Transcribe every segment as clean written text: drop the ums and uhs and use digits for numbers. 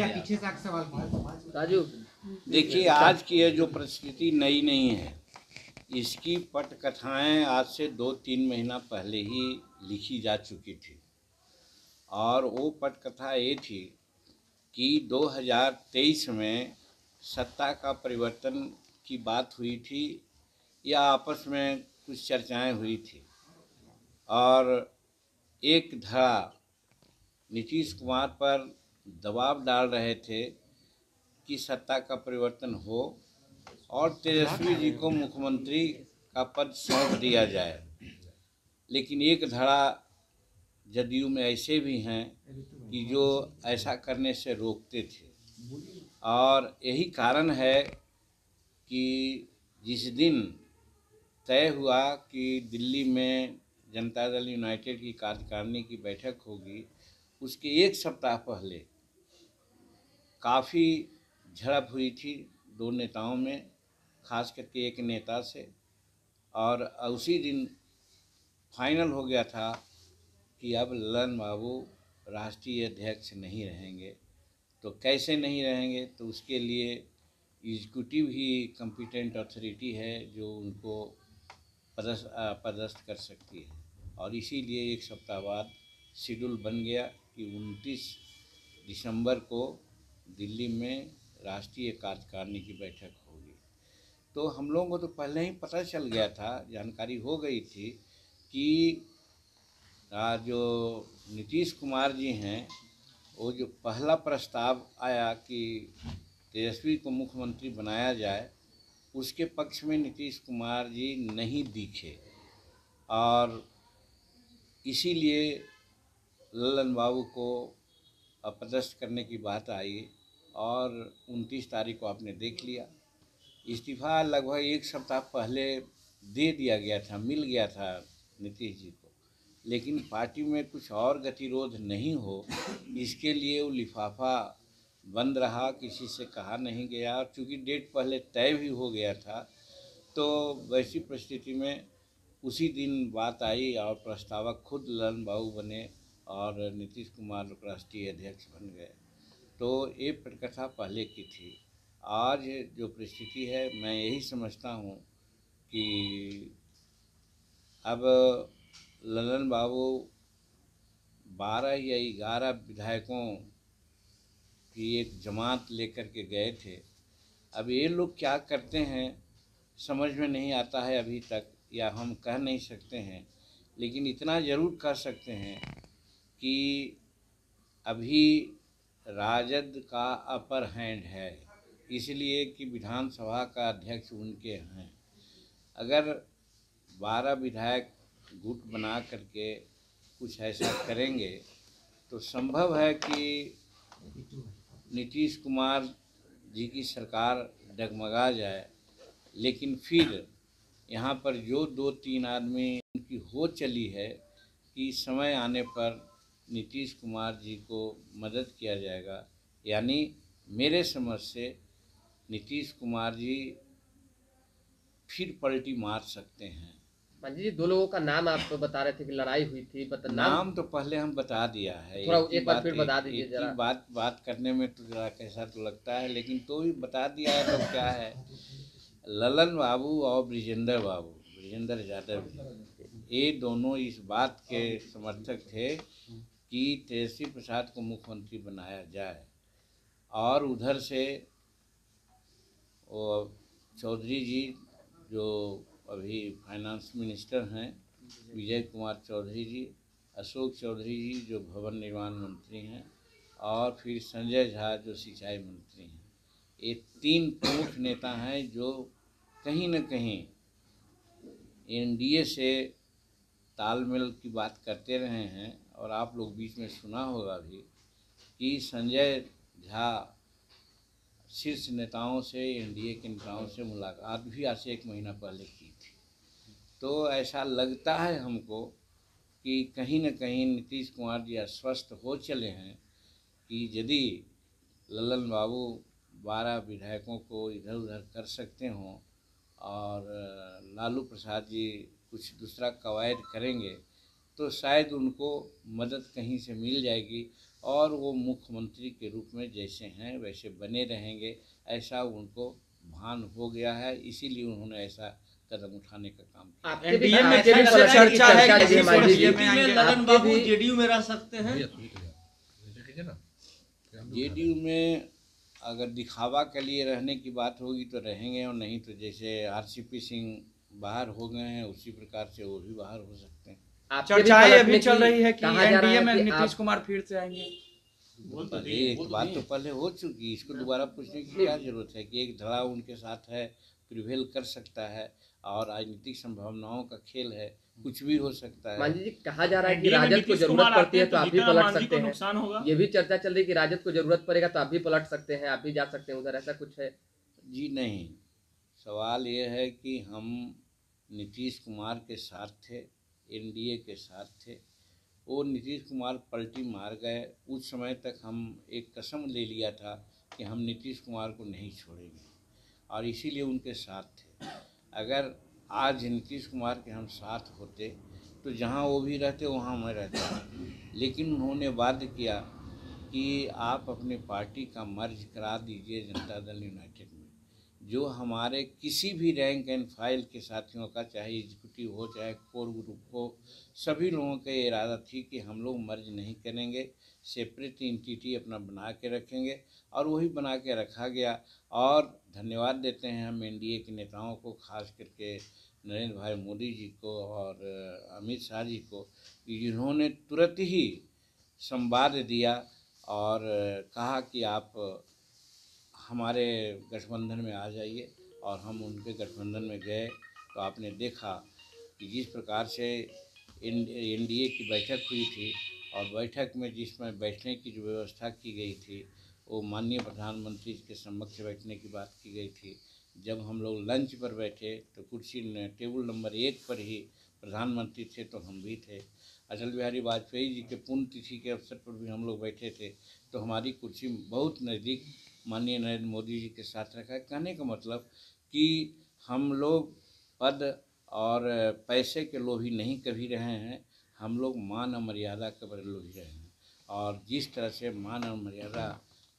भैया पीछे से एक सवाल किया राजू। देखिए, आज की ये जो परिस्थिति नई नहीं है, इसकी पटकथाएं आज से 2-3 महीना पहले ही लिखी जा चुकी थी। और वो पटकथा ये थी कि 2023 में सत्ता का परिवर्तन की बात हुई थी या आपस में कुछ चर्चाएं हुई थी, और एक धड़ा नीतीश कुमार पर दबाव डाल रहे थे कि सत्ता का परिवर्तन हो और तेजस्वी जी को मुख्यमंत्री का पद सौंप दिया जाए। लेकिन एक धड़ा जदयू में ऐसे भी हैं कि जो ऐसा करने से रोकते थे, और यही कारण है कि जिस दिन तय हुआ कि दिल्ली में जनता दल यूनाइटेड की कार्यकारिणी की बैठक होगी, उसके एक सप्ताह पहले काफ़ी झड़प हुई थी दो नेताओं में, खास करके एक नेता से। और उसी दिन फाइनल हो गया था कि अब ललन बाबू राष्ट्रीय अध्यक्ष नहीं रहेंगे। तो कैसे नहीं रहेंगे, तो उसके लिए एग्जीक्यूटिव ही कॉम्पिटेंट अथॉरिटी है जो उनको पदस्थ कर सकती है। और इसीलिए एक सप्ताह बाद शेड्यूल बन गया कि 29 दिसंबर को दिल्ली में राष्ट्रीय कार्यकारिणी की बैठक होगी। तो हम लोगों को तो पहले ही पता चल गया था, जानकारी हो गई थी कि जो नीतीश कुमार जी हैं, वो जो पहला प्रस्ताव आया कि तेजस्वी को मुख्यमंत्री बनाया जाए, उसके पक्ष में नीतीश कुमार जी नहीं दिखे, और इसीलिए ललन बाबू को अपदस्थ करने की बात आई। और 29 तारीख को आपने देख लिया, इस्तीफा लगभग एक सप्ताह पहले दे दिया गया था, मिल गया था नीतीश जी को। लेकिन पार्टी में कुछ और गतिरोध नहीं हो, इसके लिए वो लिफाफा बंद रहा, किसी से कहा नहीं गया। और चूँकि डेट पहले तय भी हो गया था, तो वैसी परिस्थिति में उसी दिन बात आई और प्रस्तावक खुद ललन बाबू बने और नीतीश कुमार राष्ट्रीय अध्यक्ष बन गए। तो ये प्रकथा पहले की थी। आज जो परिस्थिति है, मैं यही समझता हूँ कि अब ललन बाबू 12 या 11 विधायकों की एक जमात लेकर के गए थे। अब ये लोग क्या करते हैं समझ में नहीं आता है अभी तक, या हम कह नहीं सकते हैं। लेकिन इतना ज़रूर कह सकते हैं कि अभी राजद का अपर हैंड है, इसलिए कि विधानसभा का अध्यक्ष उनके हैं। अगर 12 विधायक गुट बना करके कुछ ऐसा करेंगे तो संभव है कि नीतीश कुमार जी की सरकार डगमगा जाए। लेकिन फिर यहाँ पर जो 2-3 आदमी उनकी हो चली है कि समय आने पर नीतीश कुमार जी को मदद किया जाएगा, यानी मेरे समझ से नीतीश कुमार जी फिर पलटी मार सकते हैं। जी, 2 लोगों का नाम आप बता रहे थे कि लड़ाई हुई थी, नाम तो पहले हम बता दिया है, थोड़ा एक बार फिर बता दीजिए जरा। बात करने में तो जरा कैसा तो लगता है, लेकिन तो भी बता दिया है। तो क्या है, ललन बाबू और ब्रिजेंद्र यादव, ये दोनों इस बात के समर्थक थे कि तेजस्वी प्रसाद को मुख्यमंत्री बनाया जाए। और उधर से वो चौधरी जी जो अभी फाइनेंस मिनिस्टर हैं, विजय कुमार चौधरी जी, अशोक चौधरी जी जो भवन निर्माण मंत्री हैं, और फिर संजय झा जो सिंचाई मंत्री हैं। ये 3 प्रमुख नेता हैं जो कहीं न कहीं एनडीए से तालमेल की बात करते रहे हैं। और आप लोग बीच में सुना होगा भी कि संजय झा शीर्ष नेताओं से, एनडीए के नेताओं से मुलाकात भी आज से 1 महीना पहले की थी। तो ऐसा लगता है हमको कि कहीं न कहीं नीतीश कुमार जी आश्वस्त हो चले हैं कि यदि ललन बाबू 12 विधायकों को इधर उधर कर सकते हों और लालू प्रसाद जी कुछ दूसरा कवायद करेंगे, तो शायद उनको मदद कहीं से मिल जाएगी और वो मुख्यमंत्री के रूप में जैसे हैं वैसे बने रहेंगे, ऐसा उनको भान हो गया है। इसीलिए उन्होंने ऐसा कदम उठाने का काम किया। आपके भी एनडीए में आपके भी चर्चा है कि चर्चा हमारी बीजेपी जी। में ललन आपके बाबू भी- जेडीयू में रह सकते हैं। जेडीयू में अगर दिखावा के लिए रहने की बात होगी तो रहेंगे, और नहीं तो जैसे आरसीपी सिंह बाहर हो गए हैं उसी प्रकार से वो भी बाहर हो सकते हैं। आपके भी चर्चाएं पलटने अभी की चल रही है कि कहा जा रहा एनडीए है में कि नीतीश आप- कुमार फिर से आएंगे। पहले एक बात तो पहले हो चुकी, इसको दोबारा पूछने की क्या जरूरत है कि एक धड़ा उनके साथ है, प्रिवेल कर सकता है और राजनीतिक संभावनाओं का खेल है, कुछ भी हो सकता है। मांझी जी, कहा जा रहा है कि एनडीए में राजद को नीतीश जरूरत कुमार पड़ती है आते तो हैं आप भी जीतन पलट मांझी सकते को हैं। नुकसान होगा। ये भी चर्चा चल रही है कि राजद को जरूरत पड़ेगा तो आप भी पलट सकते हैं, आप भी जा सकते हैं उधर, ऐसा कुछ है? जी नहीं, सवाल ये है कि हम नीतीश कुमार के साथ थे, एनडीए के साथ थे। वो नीतीश कुमार पलटी मार गए, उस समय तक हम एक कसम ले लिया था कि हम नीतीश कुमार को नहीं छोड़ेंगे और इसीलिए उनके साथ थे। अगर आज नीतीश कुमार के हम साथ होते तो जहाँ वो भी रहते वहाँ मैं रहता, लेकिन उन्होंने वादा किया कि आप अपने पार्टी का मर्ज करा दीजिए जनता दल यूनाइटेड में। जो हमारे किसी भी रैंक एंड फाइल के साथियों का, चाहे एग्जीक्यूटिव हो चाहे कोर ग्रुप हो, सभी लोगों का ये इरादा थी कि हम लोग मर्ज नहीं करेंगे, सेपरेट एंटिटी अपना बना के रखेंगे और वही बना के रखा गया। और धन्यवाद देते हैं हम एनडीए के नेताओं को, खास करके नरेंद्र भाई मोदी जी को और अमित शाह जी को, कि जिन्होंने तुरंत ही संवाद दिया और कहा कि आप हमारे गठबंधन में आ जाइए। और हम उनके गठबंधन में गए तो आपने देखा कि जिस प्रकार से एनडीए की बैठक हुई थी और बैठक में जिसमें बैठने की जो व्यवस्था की गई थी वो माननीय प्रधानमंत्री के समक्ष बैठने की बात की गई थी। जब हम लोग लंच पर बैठे तो कुर्सी टेबल नंबर 1 पर ही प्रधानमंत्री थे तो हम भी थे। अटल बिहारी वाजपेयी जी के पुण्यतिथि के अवसर पर भी हम लोग बैठे थे तो हमारी कुर्सी बहुत नज़दीक माननीय नरेंद्र मोदी जी के साथ रखा है। कहने का मतलब कि हम लोग पद और पैसे के लोभी नहीं कभी रहे हैं, हम लोग मान और मर्यादा के बड़े लोभी रहे हैं। और जिस तरह से मान और मर्यादा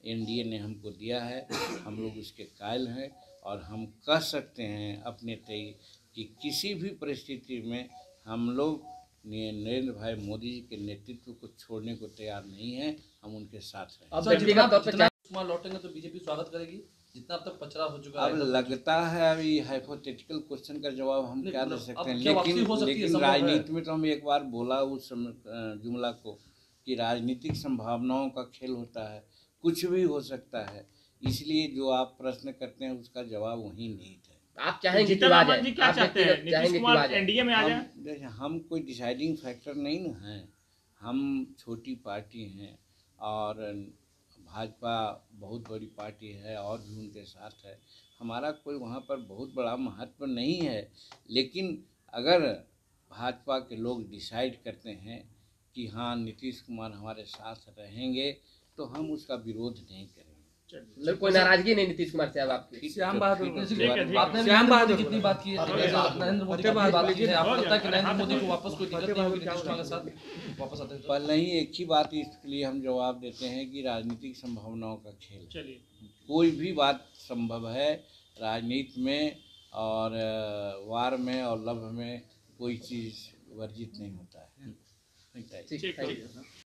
एनडीए ने हमको दिया है, हम लोग उसके कायल हैं और हम कह सकते हैं अपने तय कि किसी भी परिस्थिति में हम लोग नरेंद्र भाई मोदी जी के नेतृत्व को छोड़ने को तैयार नहीं हैं, हम उनके साथ हैं। अब व्यक्तिगत तौर पर कुमार लौटेंगे तो बीजेपी स्वागत करेगी, जितना अब तक पचड़ा हो चुका अब है। लगता है अभी हाइपोथेटिकल क्वेश्चन का जवाब हम क्या दे सकते हैं, अब क्या वापसी हो सकती है, लेकिन संभव है? राजनीति में तो हम एक बार बोला उस जुमला को कि राजनीतिक संभावनाओं का खेल होता है, कुछ भी हो सकता है। इसलिए जो आप प्रश्न करते हैं उसका जवाब वही निहित है। आप चाहेंगे कि जीतन वो आ राम जाए? जी क्या आप चाहते हैं? व्यक्तिगत नीतीश चाहेंगे कि वो आ कुमार जाए? एनडीए में आ जाए? देखिए, हम कोई डिसाइडिंग फैक्टर नहीं न हैं, हम छोटी पार्टी हैं और भाजपा बहुत बड़ी पार्टी है और भी उनके साथ है। हमारा कोई वहाँ पर बहुत बड़ा महत्व नहीं है, लेकिन अगर भाजपा के लोग डिसाइड करते हैं कि हाँ नीतीश कुमार हमारे साथ रहेंगे तो हम उसका विरोध नहीं करेंगे। मतलब कोई नाराजगी नहीं नीतीश कुमार से अब आपकी? श्याम बहादुर ठीक है, ठीक है, ठीक है। आपने श्याम नरेंद्र बहादुर मोदी कितनी बात की है, नरेंद्र मोदी की फतेह बात की है, बहादुर आपको लगता है कि नरेंद्र हाथ मोदी को हो वापस कोई दिक्कत नहीं होगी नीतीश कुमार के साथ वापस आते हैं तो? पहले ही एक ही बात इसके लिए हम जवाब देते हैं कि राजनीतिक संभावनाओं का खेल, चलिए, कोई भी बात संभव है राजनीति में, और वार में और लव में कोई चीज़ वर्जित नहीं होता है। ठीक, ठीक थैंक है। यू।